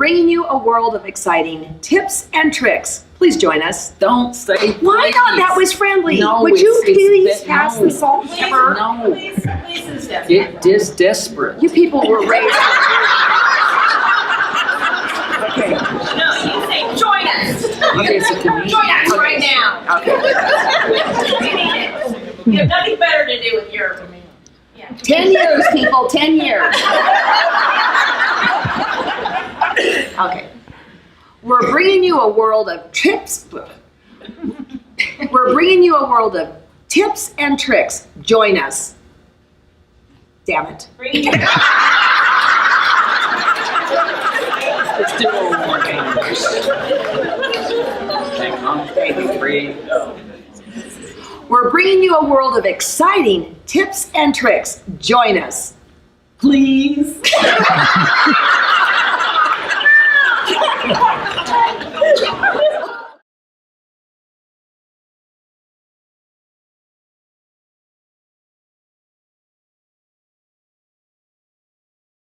bringing you a world of exciting tips and tricks. Please join us. Don't say please. Why not? That was friendly. No, Would you it's please pass the salt and pepper? No. Please, It is desperate. You people were raised. Okay. No, you say join us. Okay, it's a community. Join us right now. Okay. We need it. You have nothing better to do with your. Yeah. 10 years, people. 10 years. Okay. We're bringing you a world of tips. We're bringing you a world of tips and tricks. Join us. Damn it. Bring it. Let's do it one more time. Hang on, baby, breathe. We're bringing you a world of exciting tips and tricks. Join us. Please.